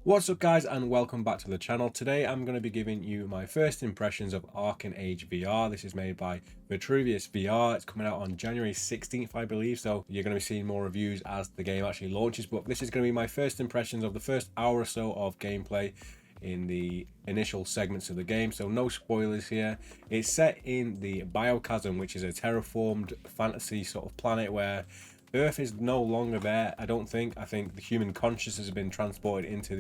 What's up guys, and welcome back to the channel. Today I'm going to be giving you my first impressions of Arken Age VR. This is made by VirtruviousVR. It's coming out on January 16th, I believe, so you're going to be seeing more reviews as the game actually launches, but this is going to be my first impressions of the first hour or so of gameplay in the initial segments of the game, so no spoilers here. It's set in the Biochasm, which is a terraformed fantasy sort of planet where Earth is no longer there, I don't think. I think the human consciousness has been transported into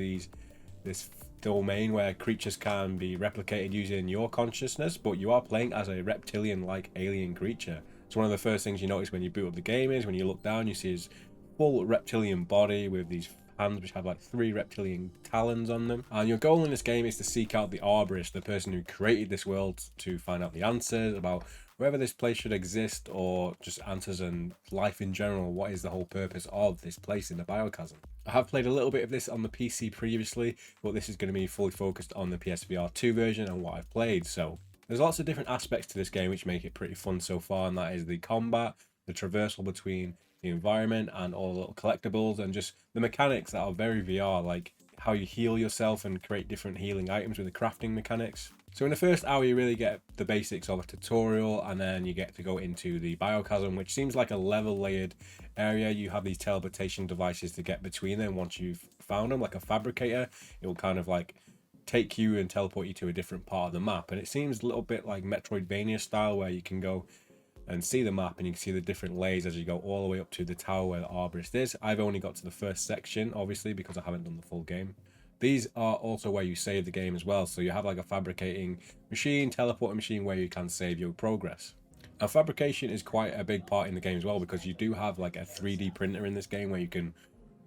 this domain where creatures can be replicated using your consciousness, but you are playing as a reptilian-like alien creature. So one of the first things you notice when you boot up the game is when you look down, you see his full reptilian body with these hands which have like 3 reptilian talons on them. And your goal in this game is to seek out the arborist, the person who created this world, to find out the answers about whether this place should exist, or just answers and life in general. What is the whole purpose of this place in the Biochasm? I have played a little bit of this on the PC previously, but this is going to be fully focused on the PSVR 2 version and what I've played. So there's lots of different aspects to this game which make it pretty fun so far, and that is the combat, the traversal between the environment and all the little collectibles, and just the mechanics that are very VR, like how you heal yourself and create different healing items with the crafting mechanics. So in the first hour you really get the basics of a tutorial, and then you get to go into the Biochasm, which seems like a level layered area. You have these teleportation devices to get between them. Once you've found them, like a fabricator, it will kind of like take you and teleport you to a different part of the map, and it seems a little bit like Metroidvania style, where you can go and see the map and you can see the different layers as you go all the way up to the tower where the arborist is. I've only got to the first section, obviously, because I haven't done the full game. These are also where you save the game as well, so you have like a fabricating machine, teleporting machine, where you can save your progress. Now fabrication is quite a big part in the game as well, because you do have like a 3D printer in this game where you can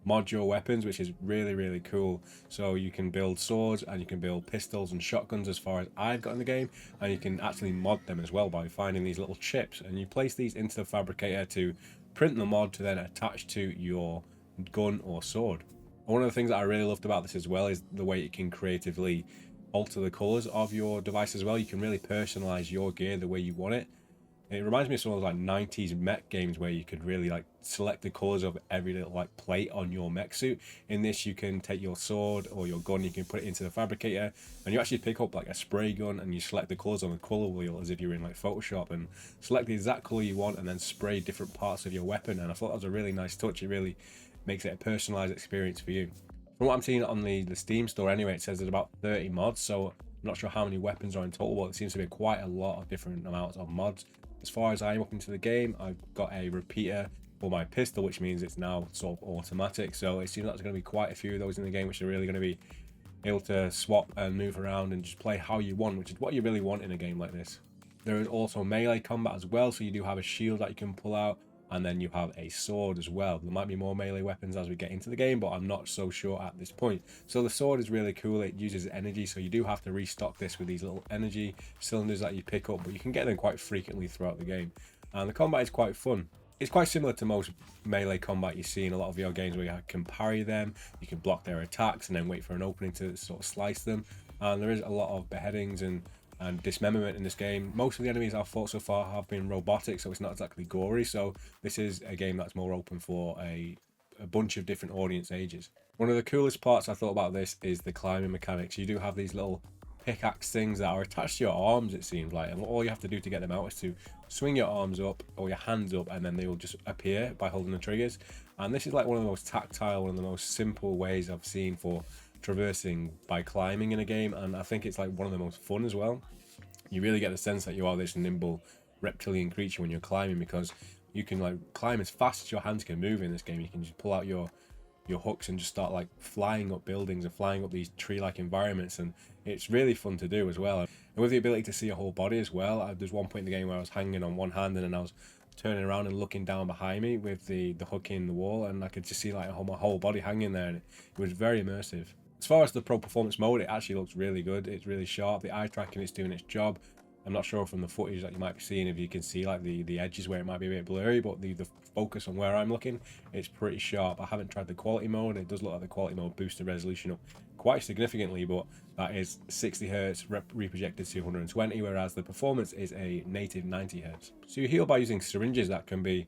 mod your weapons, which is really cool. So you can build swords and you can build pistols and shotguns, as far as I've got in the game, and you can actually mod them as well by finding these little chips, and you place these into the fabricator to print the mod to then attach to your gun or sword. One of the things that I really loved about this as well is the way you can creatively alter the colors of your device as well. You can really personalize your gear the way you want it. It reminds me of some of those like 90s mech games where you could really like select the colors of every little like plate on your mech suit. In this, you can take your sword or your gun, you can put it into the fabricator, and you actually pick up like a spray gun, and you select the colors on the color wheel as if you're in like Photoshop, and select the exact color you want, and then spray different parts of your weapon. And I thought that was a really nice touch. It really makes it a personalized experience for you. From what I'm seeing on the Steam store anyway, it says there's about 30 mods, so I'm not sure how many weapons are in total, but it seems to be quite a lot of different amounts of mods. As far as I'm up into the game, I've got a repeater for my pistol, which means it's now sort of automatic, so it seems like there's going to be quite a few of those in the game, which are really going to be able to swap and move around and just play how you want, which is what you really want in a game like this. There is also melee combat as well, so you do have a shield that you can pull out, and then you have a sword as well. There might be more melee weapons as we get into the game, but I'm not so sure at this point. So the sword is really cool. It uses energy, so you do have to restock this with these little energy cylinders that you pick up, but you can get them quite frequently throughout the game. And the combat is quite fun. It's quite similar to most melee combat you see in a lot of your games, where you can parry them, you can block their attacks, and then wait for an opening to sort of slice them. And there is a lot of beheadings and dismemberment in this game. Most of the enemies I've fought so far have been robotic, so it's not exactly gory, so this is a game that's more open for a bunch of different audience ages. One of the coolest parts I thought about this is the climbing mechanics. You do have these little pickaxe things that are attached to your arms, it seems like, and all you have to do to get them out is to swing your arms up or your hands up, and then they will just appear by holding the triggers. And this is like one of the most tactile, one of the most simple ways I've seen for traversing by climbing in a game, and I think it's like one of the most fun as well. You really get the sense that you are this nimble reptilian creature when you're climbing, because you can like climb as fast as your hands can move in this game. You can just pull out your hooks and just start like flying up buildings and flying up these tree-like environments, and it's really fun to do as well. And with the ability to see your whole body as well, there's one point in the game where I was hanging on one hand, and then I was turning around and looking down behind me with the hook in the wall, and I could just see like my whole body hanging there, and it was very immersive. As far as the pro performance mode, it actually looks really good. It's really sharp. The eye tracking is doing its job. I'm not sure from the footage that you might be seeing if you can see like the edges where it might be a bit blurry, but the focus on where I'm looking, it's pretty sharp. I haven't tried the quality mode. It does look like the quality mode boosted resolution up quite significantly, but that is 60 Hz reprojected to 120, whereas the performance is a native 90 Hz. So you heal by using syringes that can be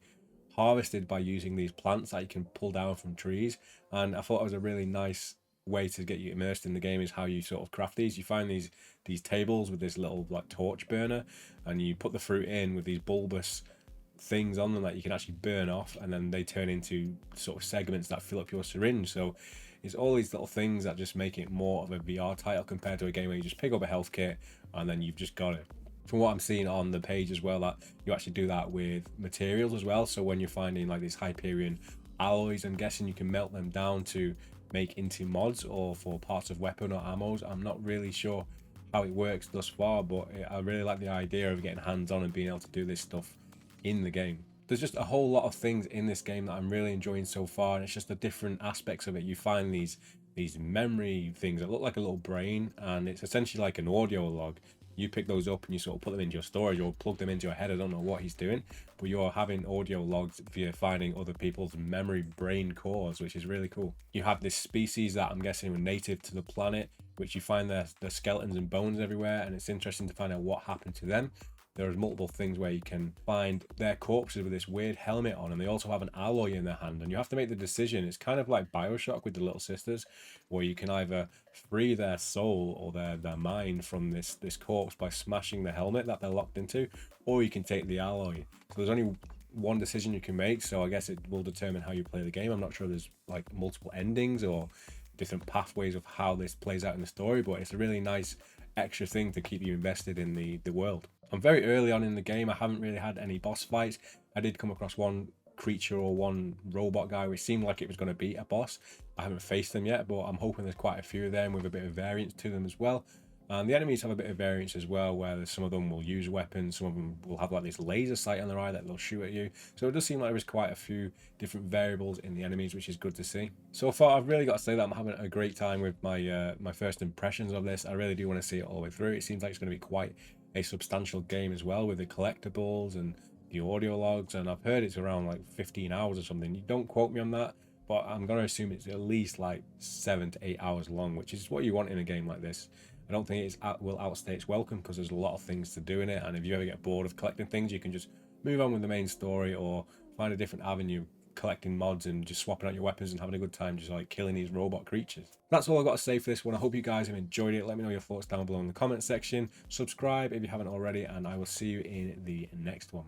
harvested by using these plants that you can pull down from trees, and I thought it was a really nice way to get you immersed in the game is how you sort of craft these. You find these tables with this little like torch burner, and you put the fruit in with these bulbous things on them that you can actually burn off, and then they turn into sort of segments that fill up your syringe. So it's all these little things that just make it more of a VR title compared to a game where you just pick up a health kit and then you've just got it. From what I'm seeing on the page as well, that you actually do that with materials as well. So when you're finding like these Hyperion alloys, I'm guessing you can melt them down to make into mods or for parts of weapon or ammos. I'm not really sure how it works thus far, but I really like the idea of getting hands on and being able to do this stuff in the game. There's just a whole lot of things in this game that I'm really enjoying so far, and it's just the different aspects of it. You find these memory things that look like a little brain, and it's essentially like an audio log. You pick those up and you sort of put them into your storage or plug them into your head. I don't know what he's doing, but you're having audio logs via finding other people's memory brain cores, which is really cool. You have this species that I'm guessing were native to the planet, which you find their skeletons and bones everywhere, and it's interesting to find out what happened to them. There's multiple things where you can find their corpses with this weird helmet on, and they also have an alloy in their hand, and you have to make the decision. It's kind of like Bioshock with the little sisters, where you can either free their soul or their mind from this corpse by smashing the helmet that they're locked into, or you can take the alloy. So there's only one decision you can make, so I guess it will determine how you play the game. I'm not sure there's like multiple endings or different pathways of how this plays out in the story, but it's a really nice extra thing to keep you invested in the world. I'm very early on in the game. I haven't really had any boss fights. I did come across one creature or one robot guy which seemed like it was going to be a boss. I haven't faced them yet, but I'm hoping there's quite a few of them with a bit of variance to them as well. And the enemies have a bit of variance as well, where some of them will use weapons, some of them will have like this laser sight on their eye that they'll shoot at you. So it does seem like there's quite a few different variables in the enemies, which is good to see. So far, I've really got to say that I'm having a great time with my my first impressions of this. I really do want to see it all the way through. It seems like it's going to be quite a substantial game as well, with the collectibles and the audio logs, and I've heard it's around like 15 hours or something. You don't quote me on that, but I'm going to assume it's at least like 7 to 8 hours long, which is what you want in a game like this. I don't think it will outstay its welcome, because there's a lot of things to do in it, and if you ever get bored of collecting things, you can just move on with the main story or find a different avenue, collecting mods and just swapping out your weapons and having a good time just like killing these robot creatures. That's all I've got to say for this one. I hope you guys have enjoyed it. Let me know your thoughts down below in the comment section. Subscribe if you haven't already, and I will see you in the next one.